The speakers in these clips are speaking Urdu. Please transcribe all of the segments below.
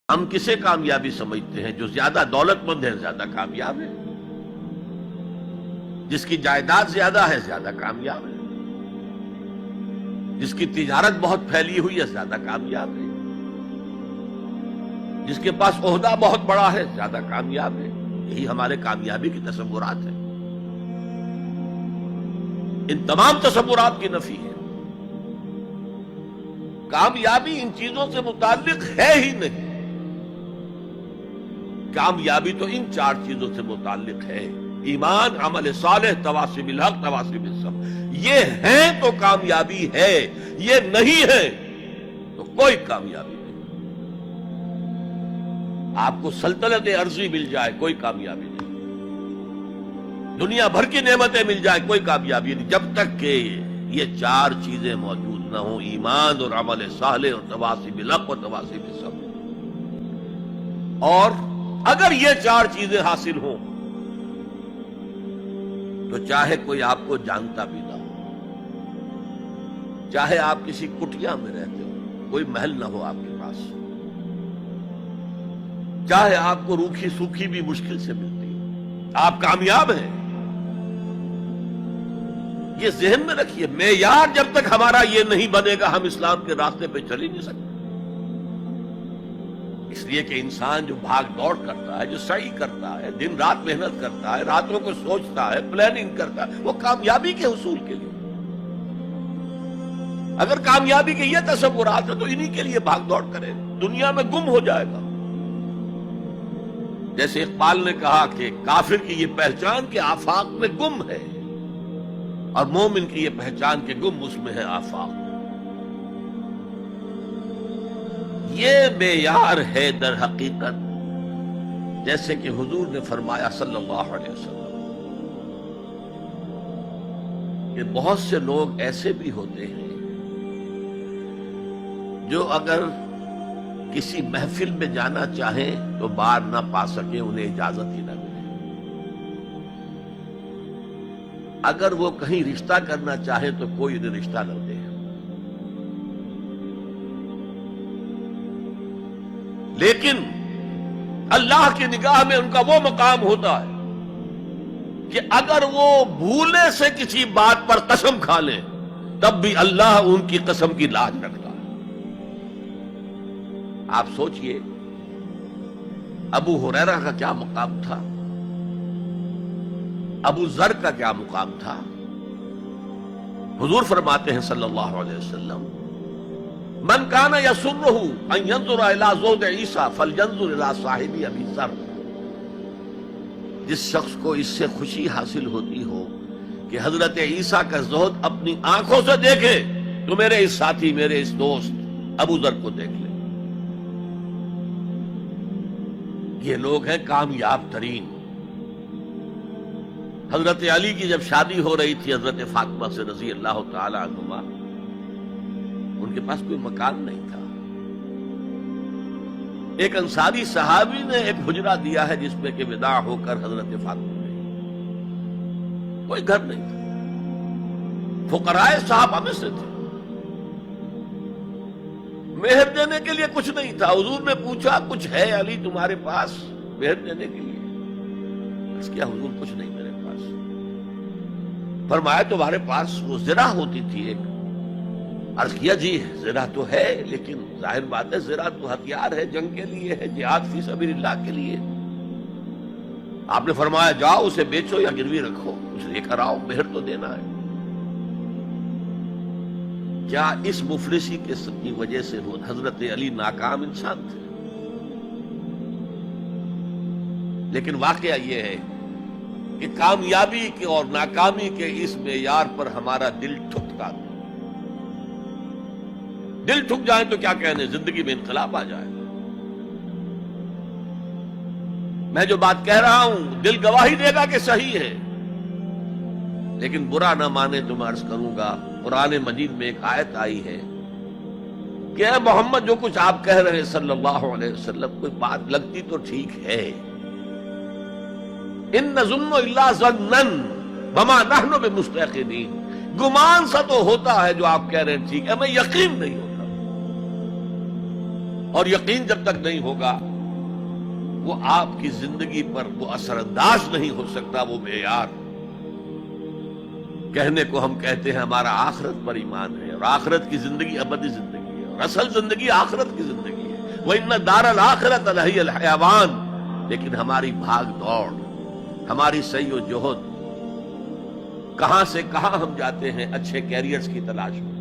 ہم کسے کامیابی سمجھتے ہیں؟ جو زیادہ دولت مند ہے زیادہ کامیاب ہے، جس کی جائیداد زیادہ ہے زیادہ کامیاب ہے، جس کی تجارت بہت پھیلی ہوئی ہے زیادہ کامیاب ہے، جس کے پاس عہدہ بہت بڑا ہے زیادہ کامیاب ہے۔ یہی ہمارے کامیابی کی تصورات ہیں۔ ان تمام تصورات کی نفی ہے۔ کامیابی ان چیزوں سے متعلق ہے ہی نہیں۔ کامیابی تو ان چار چیزوں سے متعلق ہے: ایمان، عمل صالح، تواصی بالحق، تواصی بالصبر۔ یہ ہیں تو کامیابی ہے، یہ نہیں ہے تو کوئی کامیابی نہیں۔ آپ کو سلطنت عرضی مل جائے کوئی کامیابی نہیں، دنیا بھر کی نعمتیں مل جائے کوئی کامیابی نہیں، جب تک کہ یہ چار چیزیں موجود نہ ہوں: ایمان اور عمل صالح اور تواصی بالحق اور تواصی بالصبر۔ اور اگر یہ چار چیزیں حاصل ہوں تو چاہے کوئی آپ کو جانتا بھی نہ ہو، چاہے آپ کسی کٹیا میں رہتے ہو، کوئی محل نہ ہو آپ کے پاس، چاہے آپ کو روکھی سوکھی بھی مشکل سے ملتی ہو، آپ کامیاب ہیں۔ یہ ذہن میں رکھیے، معیار جب تک ہمارا یہ نہیں بنے گا ہم اسلام کے راستے پہ چل ہی نہیں سکتے۔ اس لیے کہ انسان جو بھاگ دوڑ کرتا ہے، جو سعی کرتا ہے، دن رات محنت کرتا ہے، راتوں کو سوچتا ہے، پلاننگ کرتا ہے، وہ کامیابی کے حصول کے لیے۔ اگر کامیابی کے یہ تصورات ہیں تو انہی کے لیے بھاگ دوڑ کرے، دنیا میں گم ہو جائے گا۔ جیسے اقبال نے کہا کہ کافر کی یہ پہچان کہ آفاق میں گم ہے، اور مومن کی یہ پہچان کہ گم اس میں ہے آفاق۔ یہ معیار ہے در حقیقت، جیسے کہ حضور نے فرمایا صلی اللہ علیہ وسلم کہ بہت سے لوگ ایسے بھی ہوتے ہیں جو اگر کسی محفل میں جانا چاہیں تو بار نہ پا سکیں، انہیں اجازت ہی نہ ملے۔ اگر وہ کہیں رشتہ کرنا چاہیں تو کوئی انہیں رشتہ نہ دے۔ لیکن اللہ کی نگاہ میں ان کا وہ مقام ہوتا ہے کہ اگر وہ بھولے سے کسی بات پر قسم کھا لیں تب بھی اللہ ان کی قسم کی لاج رکھتا ہے۔ آپ سوچئے ابو ہریرہ کا کیا مقام تھا، ابو ذر کا کیا مقام تھا۔ حضور فرماتے ہیں صلی اللہ علیہ وسلم: من کان یسرہ ان ینظر الی زہد عیسیٰ فلینظر الی صاحب ابی ذر۔ جس شخص کو اس سے خوشی حاصل ہوتی ہو کہ حضرت عیسیٰ کا زہد اپنی آنکھوں سے دیکھے تو میرے اس ساتھی، میرے اس دوست ابو ذر کو دیکھ لے۔ یہ لوگ ہیں کامیاب ترین۔ حضرت علی کی جب شادی ہو رہی تھی حضرت فاطمہ سے رضی اللہ تعالی عنہما، ان کے پاس کوئی مکان نہیں تھا۔ ایک انصاری صحابی نے ایک حجرہ دیا ہے جس میں کہ وداع ہو کر حضرت فاطمہ گئی۔ کوئی گھر نہیں تھا، فقراء صحابہ میں سے تھے، مہر دینے کے لیے کچھ نہیں تھا۔ حضور نے پوچھا کچھ ہے علی تمہارے پاس مہر دینے کے لیے؟ اس کیا حضور کچھ نہیں میرے پاس۔ فرمایا تمہارے پاس وہ زرہ ہوتی تھی ایک؟ عرض کیا جی زرہ تو ہے، لیکن ظاہر بات ہے زرہ تو ہتھیار ہے، جنگ کے لیے ہے، جہاد فی سبیل اللہ کے لیے۔ آپ نے فرمایا جاؤ اسے بیچو یا گروی رکھو، اسے لے کر آؤ، مہر تو دینا ہے۔ کیا اس مفلسی کی وجہ سے حضرت علی ناکام انسان تھے؟ لیکن واقعہ یہ ہے کہ کامیابی کے اور ناکامی کے اس معیار پر ہمارا دل ٹھکتا ہے۔ دل ٹھک جائے تو کیا کہنے، زندگی میں انقلاب آ جائے۔ میں جو بات کہہ رہا ہوں دل گواہی دے گا کہ صحیح ہے، لیکن برا نہ مانے تو میں عرض کروں گا، قرآن مجید میں ایک آیت آئی ہے کہ اے محمد جو کچھ آپ کہہ رہے ہیں صلی اللہ علیہ وسلم کوئی بات لگتی تو ٹھیک ہے، ان نظن الا ظنا وما نحن بمستيقنين، گمان سا تو ہوتا ہے جو آپ کہہ رہے ہیں ٹھیک ہے، ہمیں یقین نہیں ہوتا۔ اور یقین جب تک نہیں ہوگا وہ آپ کی زندگی پر وہ اثر انداز نہیں ہو سکتا، وہ معیار۔ کہنے کو ہم کہتے ہیں ہمارا آخرت پر ایمان ہے، اور آخرت کی زندگی ابدی زندگی ہے، اور اصل زندگی آخرت کی زندگی ہے۔ وَإِنَّ دَارَ الْآخِرَةَ لَهِيَ الْحَيَوَانُ، لیکن ہماری بھاگ دوڑ، ہماری سعی و جہد، کہاں سے کہاں ہم جاتے ہیں اچھے کیریئرز کی تلاش میں۔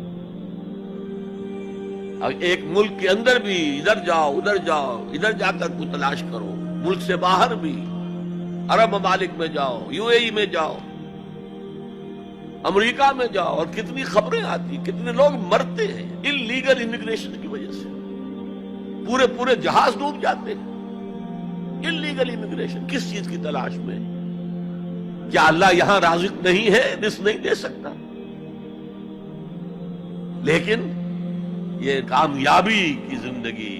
اب ایک ملک کے اندر بھی ادھر جاؤ ادھر جاؤ، ادھر جا کر کو تلاش کرو، ملک سے باہر بھی عرب ممالک میں جاؤ، یو اے ای میں جاؤ، امریکہ میں جاؤ، اور کتنی خبریں آتی، کتنے لوگ مرتے ہیں انلیگل امیگریشن کی وجہ سے، پورے پورے جہاز ڈوب جاتے ہیں۔ انلیگل امیگریشن کس چیز کی تلاش میں؟ کیا اللہ یہاں رازق نہیں ہے، رزق نہیں دے سکتا؟ لیکن یہ کامیابی کی زندگی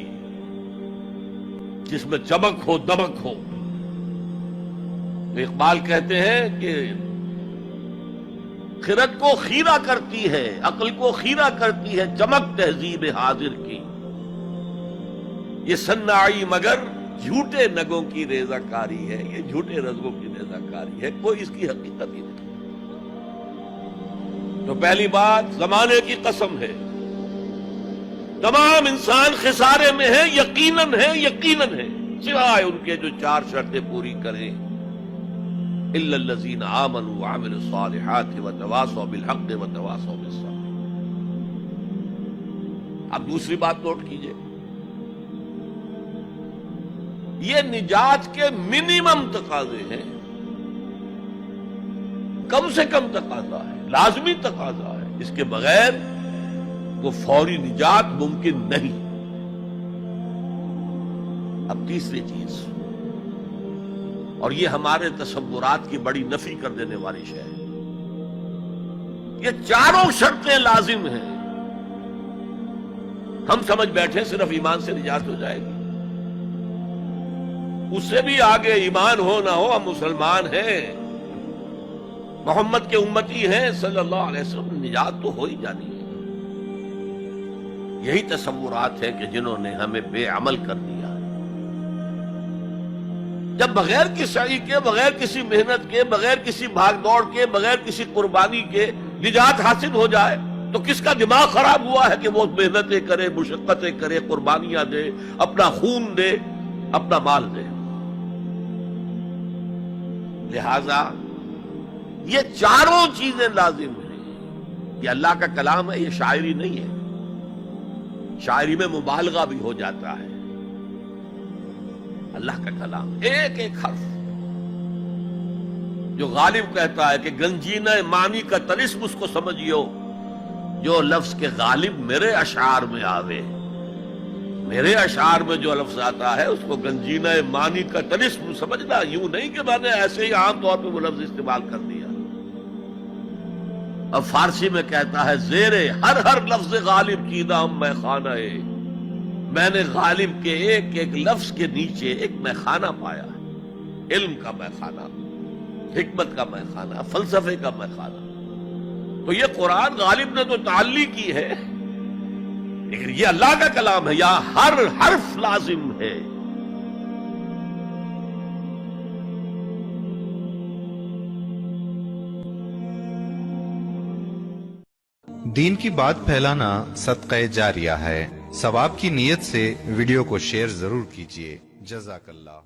جس میں چمک ہو دمک ہو، اقبال کہتے ہیں کہ خرد کو خیرہ کرتی ہے، عقل کو خیرہ کرتی ہے چمک تہذیب حاضر کی، یہ صناعی مگر جھوٹے نگوں کی ریزہ کاری ہے، یہ جھوٹے رزقوں کی ریزہ کاری ہے، کوئی اس کی حقیقت ہی نہیں۔ تو پہلی بات زمانے کی قسم ہے، تمام انسان خسارے میں ہے، یقیناً ہے، یقیناً ہے، سوائے ان کے جو چار شرطیں پوری کریں، الا الذین آمنوا وعملوا الصالحات وتواصوا بالحق وتواصوا بالصبر۔ اب دوسری بات نوٹ کیجئے، یہ نجات کے منیمم تقاضے ہیں، کم سے کم تقاضا ہے، لازمی تقاضا ہے، اس کے بغیر وہ فوری نجات ممکن نہیں۔ اب تیسری چیز، اور یہ ہمارے تصورات کی بڑی نفی کر دینے والی شے ہے، یہ چاروں شرطیں لازم ہیں، ہم سمجھ بیٹھے صرف ایمان سے نجات ہو جائے گی، اس سے بھی آگے ایمان ہو نہ ہو، ہم مسلمان ہیں، محمد کے امتی ہیں صلی اللہ علیہ وسلم، نجات تو ہو ہی جانی ہے۔ یہی تصورات ہیں کہ جنہوں نے ہمیں بے عمل کر دیا۔ جب بغیر کسی سعی کے، بغیر کسی محنت کے، بغیر کسی بھاگ دوڑ کے، بغیر کسی قربانی کے نجات حاصل ہو جائے تو کس کا دماغ خراب ہوا ہے کہ وہ محنتیں کرے، مشقتیں کرے، قربانیاں دے، اپنا خون دے، اپنا مال دے۔ لہذا یہ چاروں چیزیں لازم ہیں۔ یہ اللہ کا کلام ہے، یہ شاعری نہیں ہے، شاعری میں مبالغہ بھی ہو جاتا ہے۔ اللہ کا کلام ایک ایک حرف جو غالب کہتا ہے کہ گنجینہ معنی کا طلسم اس کو سمجھیو، جو لفظ کے غالب میرے اشعار میں آوے، میرے اشعار میں جو لفظ آتا ہے اس کو گنجینہ معنی کا طلسم سمجھنا، یوں نہیں کہ میں نے ایسے ہی عام طور پہ وہ لفظ استعمال کر دیا۔ اب فارسی میں کہتا ہے زیرے ہر لفظ غالب چیدہ ہم میں خانہ ہے، میں نے غالب کے ایک ایک لفظ کے نیچے ایک میخانہ پایا ہے، علم کا میخانہ، حکمت کا میخانہ، فلسفے کا میخانہ۔ تو یہ قرآن غالب نے تو تعلی کی ہے، لیکن یہ اللہ کا کلام ہے، یہاں ہر حرف لازم ہے۔ دین کی بات پھیلانا صدقہ جاریہ ہے، ثواب کی نیت سے ویڈیو کو شیئر ضرور کیجیے۔ جزاک اللہ۔